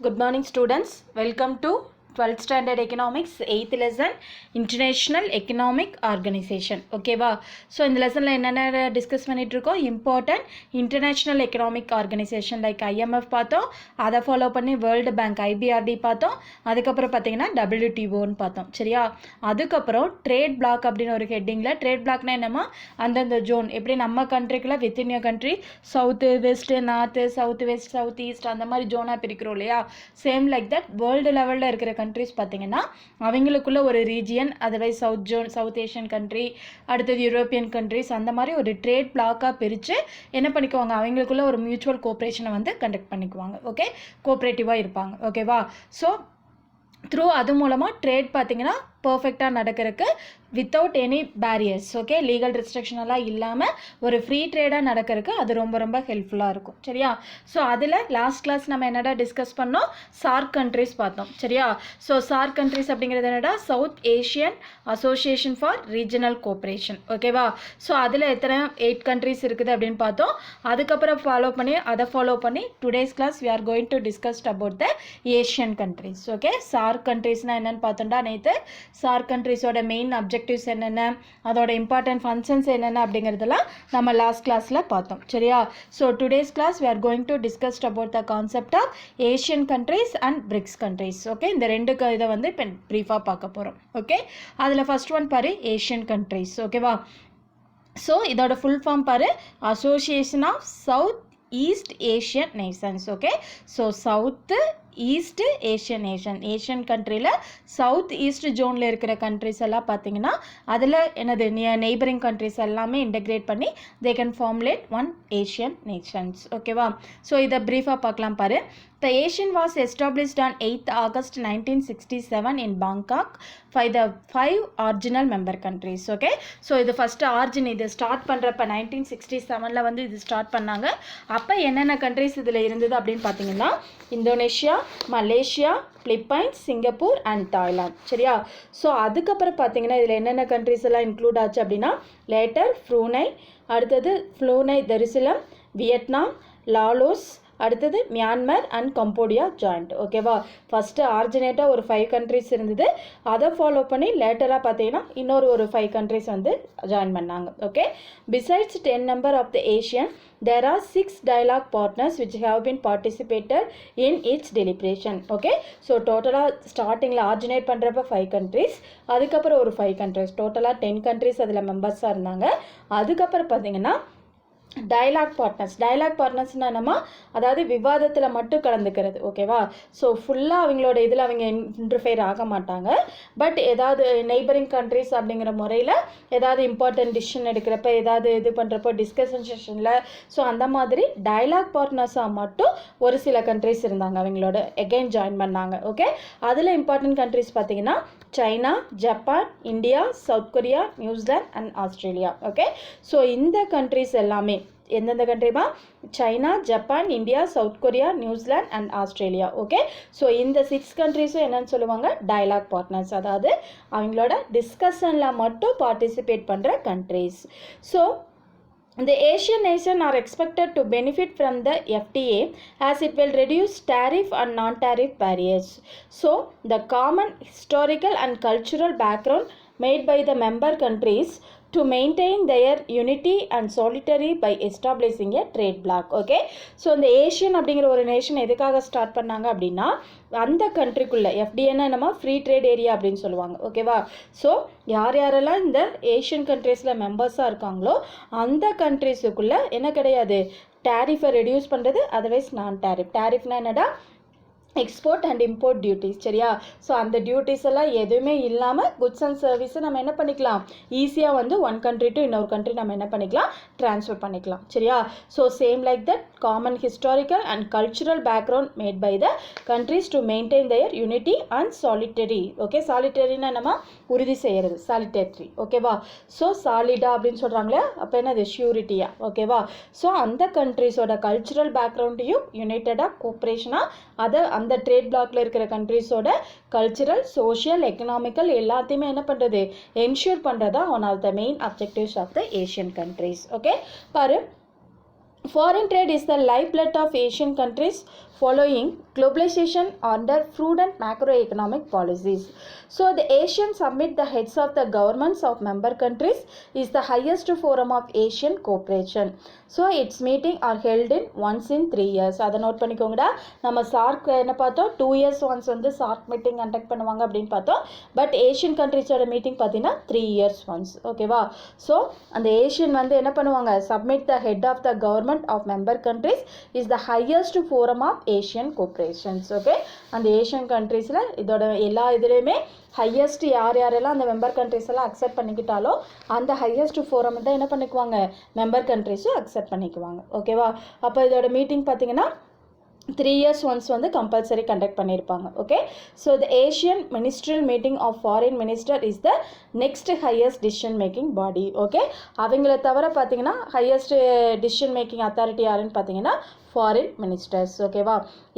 Good morning students, welcome to 12th standard economics 8th lesson international economic organization. Okay va, so in the lesson la enna discuss பண்ணிட்டு இருக்கோம் important international economic organization like IMF பார்த்தோம், அதை follow பண்ணி world bank IBRD பார்த்தோம், அதுக்கப்புறம் பார்த்தீங்கன்னா WTOன்னு பார்த்தோம். சரியா, அதுக்கப்புறம் ட்ரேட் பிளாக் அப்படின்னு ஒரு ஹெட்டிங்கில் ட்ரேட் பிளாக்னா என்னமா அந்தந்த ஜோன் எப்படி நம்ம கண்ட்ரிக்குள்ள within your country south west north south west south east அந்த மாதிரி ஜோனாக பிரிக்கிறோம் இல்லையா, சேம் லைக் தட் வேர்ல்டு லெவலில் இருக்கிற கண்ட்ரிஸ் பார்த்தீங்கன்னா அவங்களுக்குள்ள ஒரு region, otherwise south zone south Asian country, அடுத்தது யூரோப்பியன் கண்ட்ரிஸ், அந்த மாதிரி ஒரு ட்ரேட் பிளாக்காக பிரித்து என்ன பண்ணிக்குவாங்க, அவங்களுக்குள்ள ஒரு மியூச்சுவல் கோஆப்ரேஷனை வந்து கண்டக்ட் பண்ணிக்குவாங்க. ஓகே, கோஆப்ரேட்டிவாக இருப்பாங்க. ஓகேவா, ஸோ த்ரூ அது மூலமாக ட்ரேட் பார்த்தீங்கன்னா பர்ஃபெக்டாக நடக்கிறதுக்கு without any barriers, okay, legal ரெஸ்ட்ரிக்ஷனெல்லாம் இல்லாமல் ஒரு ஃப்ரீ ட்ரேடாக நடக்கிறதுக்கு அது ரொம்ப ரொம்ப ஹெல்ப்ஃபுல்லாக இருக்கும். சரியா, ஸோ அதில் லாஸ்ட் கிளாஸ் நம்ம என்னடா டிஸ்கஸ் பண்ணோம், சார்க் கண்ட்ரிஸ் பார்த்தோம். சரியா, ஸோ சார்க் கண்ட்ரிஸ் அப்படிங்கிறது என்னடா south Asian association for regional cooperation. ஓகேவா, ஸோ அதில் எத்தனை 8 கண்ட்ரிஸ் இருக்குது அப்படின்னு பார்த்தோம். அதுக்கப்புறம் அதை ஃபாலோ பண்ணி today's class we are going to discuss about the Asian countries. Okay, SAARC கண்ட்ரிஸ்னால் என்னென்னு பார்த்தோம்டா நேற்று. சார்க் கண்ட்ரிஸோட மெயின் அப்ஜெக்டிவ்ஸ் என்னென்ன, அதோட இம்பார்ட்டன்ட் ஃபங்க்ஷன்ஸ் என்னென்ன அப்படிங்கிறதெல்லாம் நம்ம லாஸ்ட் கிளாஸில் பார்த்தோம். சரியா, so today's class we are going to discuss about the concept of Asian countries and BRICS countries. Okay, இந்த ரெண்டு இதை வந்து இப்போ ப்ரீஃபாக பார்க்க போகிறோம். ஓகே, அதில் ஃபர்ஸ்ட் ஒன் பாரு ஏஷியன் கண்ட்ரிஸ். ஓகேவா, ஸோ இதோட ஃபுல் ஃபார்ம் பாரு association of south east Asian nations. Okay, so south east Asian Asian கண்ட்ரியில் சவுத் ஈஸ்ட் ஜோனில் இருக்கிற கண்ட்ரிஸ் எல்லாம் பார்த்தீங்கன்னா அதில் என்னது நெய்பரிங் கண்ட்ரிஸ் எல்லாமே இன்டெகிரேட் பண்ணி they can formulate one Asian Nations. ஓகேவா, ஸோ இதை ப்ரீஃபாக பார்க்கலாம் பாரு. The Asian was established on 8th August 1967 in Bangkok by the 5 original member countries. Okay, so இது ஃபஸ்ட்டு ஆர்ஜின் இது ஸ்டார்ட் பண்ணுறப்ப 1967 வந்து இது ஸ்டார்ட் பண்ணாங்க. அப்போ என்னென்ன கண்ட்ரிஸ் இதில் இருந்தது அப்படின்னு பார்த்தீங்கன்னா Indonesia, Malaysia, Philippines, Singapore and Thailand. சரியா, ஸோ அதுக்கப்புறம் பார்த்தீங்கன்னா இதில் என்னென்ன கண்ட்ரிஸ் எல்லாம் இன்க்ளூட் ஆச்சு அப்படின்னா லேட்டர் ப்ரூனை, அடுத்தது ப்ளூனை தரிசிலம், வியட்நாம், லாலோஸ், அடுத்தது மியான்மர் அண்ட் கம்போடியா ஜாயிண்ட். ஓகேவா, ஃபஸ்ட்டு ஆர்ஜினேட்டாக ஒரு 5 கண்ட்ரிஸ் இருந்தது, அதை ஃபாலோ பண்ணி லேட்டராக பார்த்தீங்கன்னா இன்னொரு ஒரு 5 கண்ட்ரிஸ் வந்து ஜாயின் பண்ணாங்க. Okay, besides 10 number of the ASEAN there are 6 dialogue partners which have been participated in its deliberation. Okay, so டோட்டலாக ஸ்டார்டிங்கில் ஆர்ஜினேட் பண்ணுறப்ப 5 கண்ட்ரிஸ், அதுக்கப்புறம் ஒரு 5 கண்ட்ரிஸ், டோட்டலாக 10 கண்ட்ரிஸ் அதில் மெம்பர்ஸாக இருந்தாங்க. அதுக்கப்புறம் பார்த்தீங்கன்னா டயலாக் பார்ட்னர்ஸ்னால் என்னமா, அதாவது விவாதத்தில் மட்டும் கலந்துக்கிறது. ஓகேவா, ஸோ ஃபுல்லாக அவங்களோட இதில் அவங்க இன்டர்ஃபியர் ஆக மாட்டாங்க. பட் ஏதாவது நெய்பரிங் கண்ட்ரிஸ் அப்படிங்கிற முறையில் ஏதாவது இம்பார்ட்டன்ட் டிசிஷன் எடுக்கிறப்ப ஏதாவது இது பண்ணுறப்போ டிஸ்கஷன் செஷனில், ஸோ அந்த மாதிரி டயலாக் பார்ட்னர்ஸாக மட்டும் ஒரு சில கண்ட்ரிஸ் இருந்தாங்க, அவங்களோட எகைன் ஜாயின் பண்ணாங்க. ஓகே, அதில் இம்பார்ட்டன்ட் கண்ட்ரிஸ் பார்த்தீங்கன்னா China, Japan, India, south Korea, New Zealand and Australia. Okay, so இந்த கண்ட்ரிஸ் எல்லாமே எந்தெந்த கண்ட்ரிமா, China, Japan, India, south Korea, New Zealand and Australia. Okay, so இந்த 6 கண்ட்ரிஸும் என்னன்னு சொல்லுவாங்க, டயலாக் பார்ட்னர்ஸ், அதாவது அவங்களோட டிஸ்கஷனில் மட்டும் பார்ட்டிசிபேட் பண்ணுற countries. So the Asian nations are expected to benefit from the FTA as it will reduce tariff and non-tariff barriers. So, the common historical and cultural background made by the member countries to maintain their unity and solidarity by establishing a trade bloc. Okay, so இந்த Asian அப்படிங்கிற ஒரு nation எதுக்காக start பண்ணாங்க அப்படின்னா அந்த கண்ட்ரிக்குள்ளே FDAன்னா நம்ம free trade area அப்படின்னு சொல்லுவாங்க. ஓகேவா, ஸோ யாரெல்லாம் இந்த ஏஷியன் கண்ட்ரீஸில் மெம்பர்ஸாக இருக்காங்களோ அந்த கண்ட்ரீஸுக்குள்ளே என்ன கிடையாது, டேரிஃபை ரெடியூஸ் பண்ணுறது, அதர்வைஸ் நான் டேரிஃப்னா என்னடா எக்ஸ்போர்ட் அண்ட் இம்போர்ட் டியூட்டிஸ். சரியா, ஸோ அந்த டியூட்டிஸ் எல்லாம் எதுவுமே இல்லாமல் குட்ஸ் அண்ட் சர்வீஸை நம்ம என்ன பண்ணிக்கலாம், ஈஸியாக வந்து ஒன் கண்ட்ரி டு இன்னொரு கண்ட்ரி நம்ம என்ன பண்ணிக்கலாம், ட்ரான்ஸ்ஃபர் பண்ணிக்கலாம். சரியா, so same like that common historical and cultural background made by the countries to maintain their unity and solitary. Okay, சாலிட்டரின்னா நம்ம உறுதி செய்கிறது, சாலிட்டரி. ஓகேவா, ஸோ சாலிடா அப்படின்னு சொல்கிறாங்களே, அப்போ என்னது ஷூரிட்டியா. ஓகேவா, ஸோ அந்த கண்ட்ரிஸோட கல்ச்சுரல் பேக்ரவுண்டையும் யுனைட்டடாக கோஆப்ரேஷனாக அதை அந்த ட்ரேட் பிளாக்ல இருக்கிற கண்ட்ரிஸோட கல்ச்சுரல், சோஷியல், எக்கனாமிக்கல் எல்லாத்தையுமே என்ன பண்ணுறது, என்ஷூர் பண்ணுறதா one of the main objectives of the Asian countries. Okay, பாரு, foreign trade is the lifeblood of Asian countries. following globalization under prudent macroeconomic policies. So the ASEAN Summit, the heads of the governments of member countries, is the highest forum of Asian cooperation. So its meeting are held in once in 3 years. அதை note பண்ணிக்கோங்கடா. நம்ம SAARC என்ன பார்த்தோம், 2 years once வந்து SAARC meeting conduct பண்ணுவாங்க அப்படின்னு பார்த்தோம். But Asian கண்ட்ரிஸோட meeting பார்த்தீங்கன்னா 3 years once. ஓகேவா? ஸோ அந்த ஏஷியன் வந்து என்ன பண்ணுவாங்க, submit the head of the government of member countries is the highest forum of ASEAN cooperations. Okay, அந்த ஏஷியன் கண்ட்ரீஸில் இதோட எல்லா இதுலேயுமே ஹையஸ்ட் யாரெல்லாம் அந்த மெம்பர் கண்ட்ரிஸ் எல்லாம் அக்செப்ட் பண்ணிக்கிட்டாலோ அந்த ஹையஸ்ட் ஃபோரம் தான் என்ன பண்ணிக்குவாங்க, மெம்பர் கண்ட்ரிஸும் அக்செப்ட் பண்ணிக்குவாங்க. ஓகேவா? அப்போ இதோட மீட்டிங் பார்த்தீங்கன்னா 3 years once வந்து கம்பல்சரி கண்டக்ட் பண்ணியிருப்பாங்க. Okay, so the ASEAN ministerial meeting of foreign minister is the next highest decision making body. Okay, அவங்கள தவிர பார்த்தீங்கன்னா ஹையஸ்ட் டிசிஷன் மேக்கிங் அத்தாரிட்டி யாருன்னு பார்த்தீங்கன்னா ஃபாரின் மினிஸ்டர்ஸ். ஓகேவா?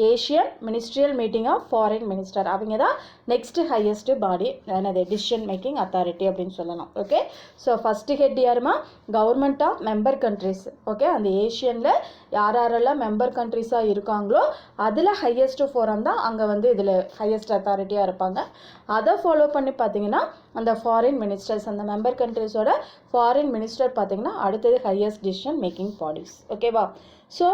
ASEAN ministerial meeting of foreign minister அவங்க தான் next highest பாடி, என்னது decision making authority அப்படின்னு சொல்லலாம். ஓகே, ஸோ ஃபஸ்ட்டு ஹெட் யாருமா, government of member countries. Okay, அந்த ஏஷியனில் யாரெல்லாம் மெம்பர் கண்ட்ரிஸாக இருக்காங்களோ அதில் ஹையஸ்ட் ஃபோரம் தான் அங்கே வந்து இதில் ஹையஸ்ட் அத்தாரிட்டியாக இருப்பாங்க. அதை ஃபாலோ பண்ணி பார்த்தீங்கன்னா அந்த ஃபாரின் மினிஸ்டர்ஸ், அந்த மெம்பர் கண்ட்ரிஸோட ஃபாரின் மினிஸ்டர் பார்த்தீங்கன்னா அடுத்தது ஹையஸ்ட் டிசிஷன் மேக்கிங் பாடிஸ். ஓகேவா? ஸோ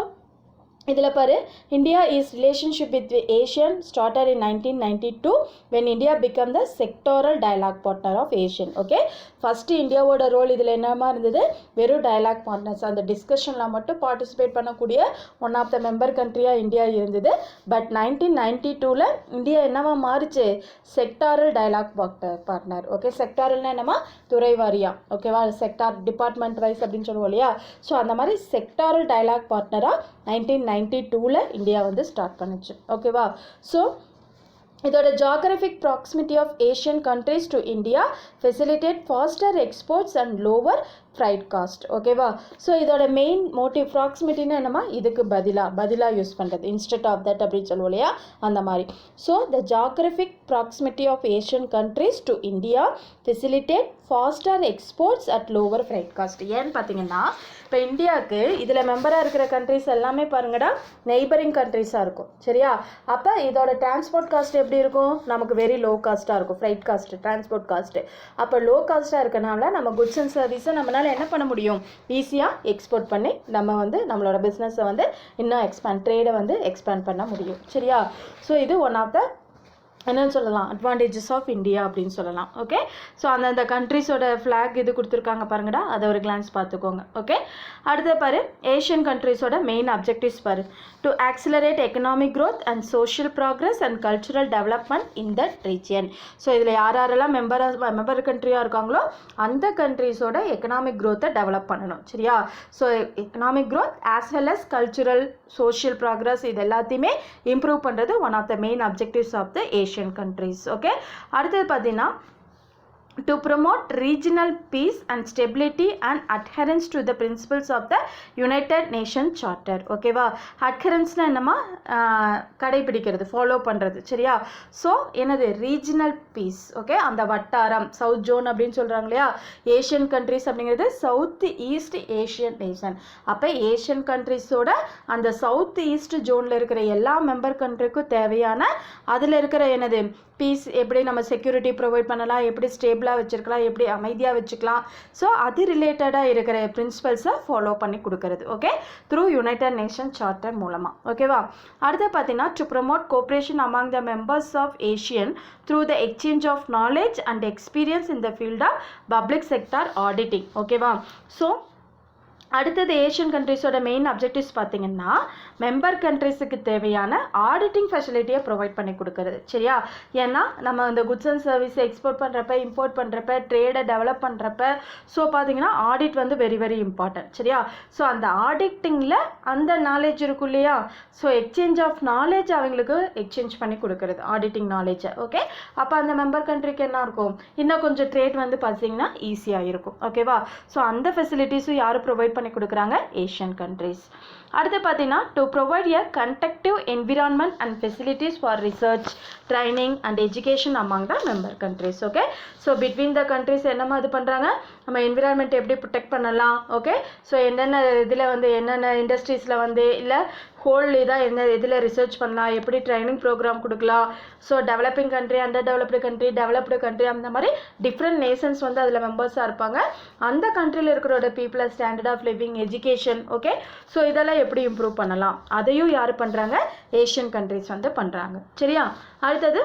இதில் பாரு, India is relationship with Asian started in 1992 when India became the sectoral dialogue partner of Asian. Okay, first இந்தியாவோட ரோல் இதில் என்னமா இருந்தது, வெறும் டயலாக் பார்ட்னர்ஸ், அந்த டிஸ்கஷனில் மட்டும் பார்ட்டிசிபேட் பண்ணக்கூடிய ஒன் ஆஃப் த மெம்பர் கண்ட்ரியாக இந்தியா இருந்தது. பட் 1992 இந்தியா என்னவா மாறிச்சு, செக்டாரல் டயலாக் பார்ட்னர். ஓகே, செக்டாரல்னா என்னமா, துறை வாரியா. ஓகேவா? செக்டார் டிபார்ட்மெண்ட் வைஸ் அப்படின்னு சொல்லுவோம் இல்லையா? ஸோ அந்த மாதிரி செக்டாரல் டயலாக் பார்ட்னராக 1992 இந்தியா வந்து ஸ்டார்ட் பண்ணுச்சு. ஓகேவா? ஸோ இதோட geographic proximity of Asian countries to India facilitate faster exports and lower freight cost. ஓகேவா? ஸோ இதோட மெயின் மோட்டிவ் ப்ராக்சிமிட்டின்னா என்னமா, இதுக்கு பதிலாக யூஸ் பண்ணுறது, இன்ஸ்டெட் ஆஃப் தட் அப்படின்னு சொல்லுவோம் இல்லையா, அந்த மாதிரி. So the geographic proximity of Asian countries to India facilitate faster exports at lower freight cost. ஏன்னு பார்த்தீங்கன்னா இப்போ இந்தியாவுக்கு இதில் மெம்பராக இருக்கிற கண்ட்ரிஸ் எல்லாமே பாருங்கடா நெய்பரிங் கண்ட்ரிஸாக இருக்கும். சரியா? அப்போ இதோட டிரான்ஸ்போர்ட் காஸ்ட் எப்படி இருக்கும், நமக்கு வெரி லோ காஸ்ட்டாக இருக்கும், ஃப்ரைட் காஸ்ட்டு, டிரான்ஸ்போர்ட் காஸ்ட்டு. அப்போ லோ காஸ்ட்டாக இருக்கனால நம்ம குட்ஸ் அண்ட் சர்வீஸை நம்மளால் என்ன பண்ண முடியும், ஈஸியாக எக்ஸ்போர்ட் பண்ணி நம்ம வந்து நம்மளோட பிஸ்னஸை வந்து இன்னும் ட்ரேடை வந்து எக்ஸ்பேண்ட் பண்ண முடியும். சரியா? ஸோ இது ஒன் ஆஃப் த என்னன்னு சொல்லலாம், அட்வான்டேஜஸ் ஆஃப் இந்தியா அப்படின்னு சொல்லலாம். ஓகே, ஸோ அந்தந்த கண்ட்ரிஸோட ஃப்ளாக் இது கொடுத்துருக்காங்க பாருங்கடா, அதை ஒரு கிளான்ஸ் பார்த்துக்கோங்க. ஓகே, அடுத்த பாரு, ஏஷியன் கண்ட்ரிஸோட மெயின் அப்ஜெக்டிவ்ஸ் பாரு, to accelerate economic growth and social progress and cultural development in that region. So இதில் யாரெல்லாம் மெம்பர் கண்ட்ரியாக இருக்காங்களோ அந்த கண்ட்ரிஸோட எக்கனாமிக் க்ரோத்தை டெவலப் பண்ணணும். சரியா? So economic growth as well as cultural social progress இது எல்லாத்தையுமே இம்ப்ரூவ் பண்ணுறது one of the main objectives of the Asian countries. Okay, அடுத்தது பார்த்தீங்கன்னா to promote regional peace and stability and adherence to the principles of the United Nations Charter. ஓகேவா? அட்ஹரன்ஸ்னால் என்னமா, கடைபிடிக்கிறது, follow பண்ணுறது. சரியா? So என்னது, ரீஜனல் பீஸ். ஓகே, அந்த வட்டாரம், south zone அப்படின்னு சொல்கிறாங்க இல்லையா, ஏஷியன் கண்ட்ரிஸ் அப்படிங்கிறது சவுத் ஈஸ்ட் ஏஷியன் நேஷன். அப்போ ஏஷியன் கண்ட்ரிஸோட அந்த சவுத் ஈஸ்ட் ஜோனில் இருக்கிற எல்லா மெம்பர் கண்ட்ரிக்கும் தேவையான அதில் இருக்கிற என்னது பீஸ், எப்படி நம்ம செக்யூரிட்டி ப்ரொவைட் பண்ணலாம், எப்படி ஸ்டேபிளாக வச்சுருக்கலாம், எப்படி அமைதியாக வச்சுக்கலாம். ஸோ அது ரிலேட்டடாக இருக்கிற பிரின்சிபல்ஸை ஃபாலோ பண்ணி கொடுக்கறது. Okay, through United Nation charter மூலமாக. ஓகேவா? அடுத்து பார்த்தீங்கன்னா to promote cooperation among the members of Asian through the exchange of knowledge and experience in the field of public sector auditing. ஓகேவா? ஸோ அடுத்தது ஏஷியன் கண்ட்ரிஸோட மெயின் அப்ஜெக்டிவ்ஸ் பார்த்தீங்கன்னா member கண்ட்ரிஸுக்கு தேவையான ஆடிட்டிங் ஃபெசிலிட்டியை ப்ரொவைட் பண்ணி கொடுக்கறது. சரியா? ஏன்னா நம்ம இந்த குட்ஸ் அண்ட் சர்வீஸை எக்ஸ்போர்ட் பண்ணுறப்ப, இம்போர்ட் பண்ணுறப்ப, ட்ரேடை டெவலப் பண்ணுறப்ப, ஸோ பார்த்தீங்கன்னா ஆடிட் வந்து வெரி வெரி இம்பார்ட்டன்ட். சரியா? ஸோ அந்த ஆடிட்டிங்கில் அந்த நாலேஜ் இருக்கும் இல்லையா, ஸோ எக்ஸ்சேஞ்ச் ஆஃப் நாலேஜ் அவங்களுக்கு எக்ஸ்சேஞ்ச் பண்ணி கொடுக்கறது, ஆடிட்டிங் நாலேஜை. ஓகே, அப்போ அந்த மெம்பர் கண்ட்ரிக்கு என்ன இருக்கும், இன்னும் கொஞ்சம் ட்ரேட் வந்து பார்த்தீங்கன்னா ஈஸியாக இருக்கும். ஓகேவா? ஸோ அந்த ஃபெசிலிட்டிஸும் யார் ப்ரொவைட் பண்ணி கொடுக்குறாங்க, ஏஷியன் கண்ட்ரிஸ். அடுத்து பார்த்தீங்கன்னா to provide a conductive environment and facilities for research training and education among the member countries. Okay, so between the countries என்னமா இது பண்ணுறாங்க, நம்ம என்விரான்மெண்ட் எப்படி ப்ரொடெக்ட் பண்ணலாம். ஓகே, ஸோ என்னென்ன இதில் வந்து என்னென்ன இண்டஸ்ட்ரீஸில் வந்து இல்லை ஹோல் இதாக என்ன இதில் ரிசர்ச் பண்ணலாம், எப்படி ட்ரைனிங் ப்ரோக்ராம் கொடுக்கலாம். So developing country, under developed country அந்த மாதிரி டிஃப்ரெண்ட் நேஷன்ஸ் வந்து அதில் மெம்பர்ஸாக இருப்பாங்க. அந்த கண்ட்ரியில் இருக்கிறோட பீப்புளை standard of living, education, okay, so இதெல்லாம் எப்படி இம்ப்ரூவ் பண்ணலாம் அதையும் யார் பண்ணுறாங்க, ஏஷியன் கண்ட்ரிஸ் வந்து பண்ணுறாங்க. சரியா, அடுத்தது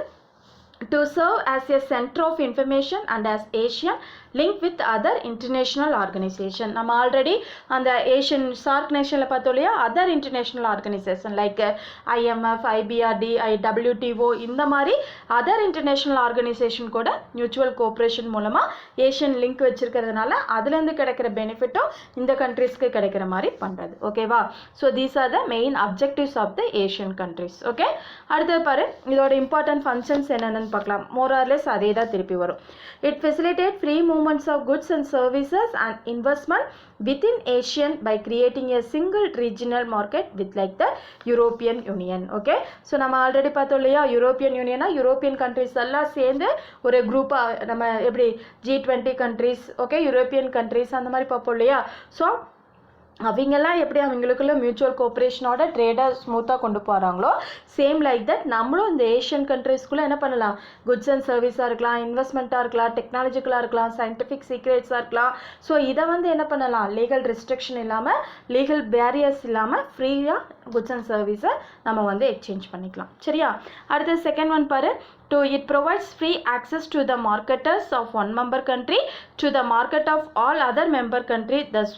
to serve as a center of information and as Asian link with other international organization. நம்ம ஆல்ரெடி அந்த ஏஷியன் சார்க் நேஷனில் பார்த்தோம் இல்லையா, other international organization like IMF, IBRD, WTO இந்த மாதிரி அதர் இன்டர்நேஷ்னல் ஆர்கனைசேஷன் கூட மியூச்சுவல் கோஆப்ரேஷன் மூலமாக ஏஷியன் லிங்க் வச்சிருக்கிறதுனால அதுலேருந்து கிடைக்கிற பெனிஃபிட்டும் இந்த கண்ட்ரிஸ்க்கு கிடைக்கிற மாதிரி பண்ணுறது. ஓகேவா, so these are the main objectives of the Asian countries. Okay, அடுத்தது பாரு இதோட இம்பார்ட்டன்ட் ஃபங்க்ஷன்ஸ் என்னென்னு பார்க்கலாம். மோர் ஆர் லெஸ் அதே தான் திருப்பி வரும். It facilitate free movements of goods and services and investment within Asian by creating a single regional market with like the European Union. Okay, so நம்ம ஆல்ரெடி பார்த்தோம் இல்லையா, European யூனியனா European countries எல்லாம் சேர்ந்து ஒரு குரூப்பாக நம்ம எப்படி G20 countries, okay, European countries அந்த மாதிரி பார்ப்போம் இல்லையா. ஸோ அவங்கெல்லாம் எப்படி அவங்களுக்குள்ள மியூச்சுவல் கோஆப்ரேஷனோட ட்ரேடை ஸ்மூத்தாக கொண்டு போகிறாங்களோ சேம் லைக் தட் நம்மளும் இந்த ஏஷியன் கண்ட்ரிஸ்குள்ளே என்ன பண்ணலாம், குட்ஸ் அண்ட் சர்வீஸாக இருக்கலாம், இன்வெஸ்ட்மெண்ட்டாக இருக்கலாம், டெக்னாலஜிக்கலாக இருக்கலாம், சயின்டிஃபிக் சீக்ரெட்ஸாக இருக்கலாம். ஸோ இதை வந்து என்ன பண்ணலாம், லீகல் ரெஸ்ட்ரிக்ஷன் இல்லாமல், லீகல் பேரியர்ஸ் இல்லாமல் ஃப்ரீயாக குட்ஸ் அண்ட் சர்வீஸை நம்ம வந்து எக்ஸ்சேஞ்ச் பண்ணிக்கலாம். சரியா, அடுத்த செகண்ட் ஒன் பாரு, it provides free access to the marketers of one member country to the market of all other member country, thus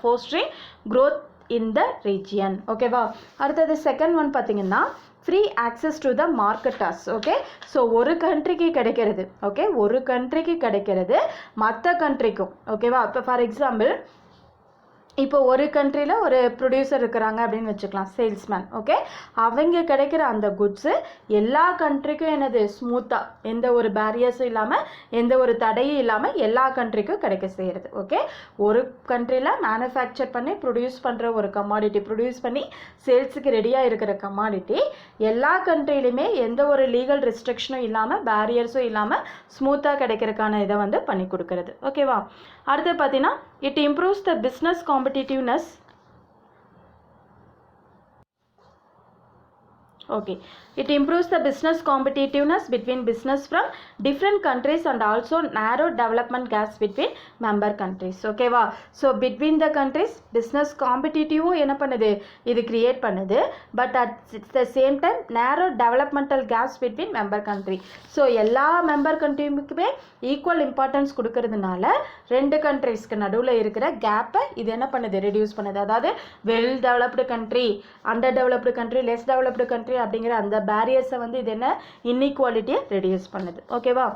fostering growth in the region. ஓகேவா, அடுத்தது செகண்ட் ஒன் பார்த்தீங்கன்னா free access to the marketers. Okay, so ஒரு கண்ட்ரிக்கு கிடைக்கிறது, okay, ஒரு கண்ட்ரிக்கு கிடைக்கிறது மற்ற கண்ட்ரிக்கும். ஓகேவா, இப்போ ஃபார் எக்ஸாம்பிள் இப்போ ஒரு கண்ட்ரியில் ஒரு ப்ரொடியூசர் இருக்கிறாங்க அப்படின்னு வச்சுக்கலாம், சேல்ஸ்மேன். ஓகே, அவங்க கிடைக்கிற அந்த குட்ஸு எல்லா கண்ட்ரிக்கும் என்னது ஸ்மூத்தாக, எந்த ஒரு பேரியர்ஸும் இல்லாமல், எந்த ஒரு தடையும் இல்லாமல் எல்லா கண்ட்ரிக்கும் கிடைக்க செய்கிறது. ஓகே, ஒரு கண்ட்ரியில் மேனுஃபேக்சர் பண்ணி ப்ரொடியூஸ் பண்ணுற ஒரு கமாடிட்டி, ப்ரொடியூஸ் பண்ணி சேல்ஸுக்கு ரெடியாக இருக்கிற கமாடிட்டி எல்லா கண்ட்ரிலையுமே எந்த ஒரு லீகல் ரெஸ்ட்ரிக்ஷனும் இல்லாமல், பேரியர்ஸும் இல்லாமல் ஸ்மூத்தாக கிடைக்கிறதுக்கான இதை வந்து பண்ணி கொடுக்கறது. ஓகேவா, அடுத்து பார்த்தீங்கன்னா it improves the business competitiveness. Okay, it improves the business competitiveness between business from different countries and also narrow development gaps between member countries. Okay வா, so between the countries business competitive என்ன பண்ணுது, இது create பண்ணுது, but at the same time narrow developmental gaps between member country. so எல்லா member countryக்குமே equal importance கொடுக்கறதுனால ரெண்டு கண்ட்ரிஸ்க்கு நடுவில் இருக்கிற கேப்பை இது என்ன பண்ணுது, ரெடியூஸ் பண்ணுது. அதாவது well developed country, under developed country, less developed country அப்படிங்கிற அந்த பேரியர்ஸை வந்து இது என்ன இன்இக்வாலிட்டியை ரெடியூஸ் பண்ணுது. ஓகேவா,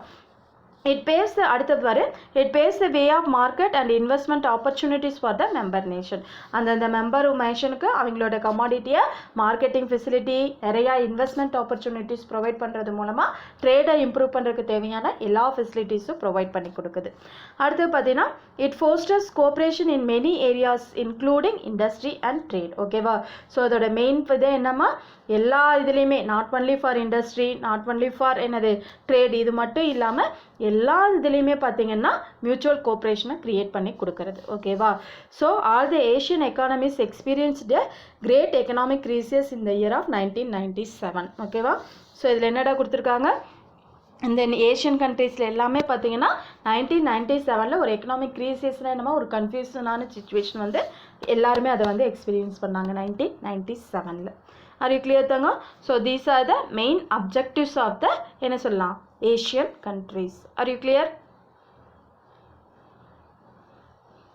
it paves the அடுத்தது வரு it paves the way of market and investment opportunities for the member nation. அந்த மெம்பர் நேஷனுக்கு அவங்களோட கமாடிட்டியை மார்க்கெட்டிங் ஃபெசிலிட்டி, நிறையா இன்வெஸ்ட்மெண்ட் ஆப்பர்ச்சுனிட்டிஸ் ப்ரொவைட் பண்ணுறது மூலமாக ட்ரேடை இம்ப்ரூவ் பண்ணுறதுக்கு தேவையான எல்லா ஃபெசிலிட்டிஸும் ப்ரொவைட் பண்ணி கொடுக்குது. அடுத்து பார்த்தீங்கன்னா it fosters cooperation in many areas including industry and trade. ஓகேவா, ஸோ அதோட மெயின் இது என்னமா, எல்லா இதுலேயுமே not only for industry, not only for என்னது ட்ரேட், இது மட்டும் இல்லாமல் எல்லா இதுலேயுமே பார்த்தீங்கன்னா மியூச்சுவல் கோஆப்ரேஷனை க்ரியேட் பண்ணி கொடுக்கறது. ஓகேவா, so all the Asian economies experienced great economic crisis in the year of 1997. ஓகேவா, ஸோ இதில் என்னடா கொடுத்துருக்காங்க, இந்த ஏஷியன் கண்ட்ரீஸில் எல்லாமே பார்த்தீங்கன்னா 1997 ஒரு எக்கனாமிக் கிரைசிஸ்னால் என்னமோ ஒரு கன்ஃபியூஷனான சிச்சுவேஷன் வந்து எல்லாருமே அதை வந்து எக்ஸ்பீரியன்ஸ் பண்ணாங்க 1997. ஆர் யூ கிளியர் தாங்க? So these are the main objectives of the என்ன சொல்லலாம் Asian countries. Are you clear?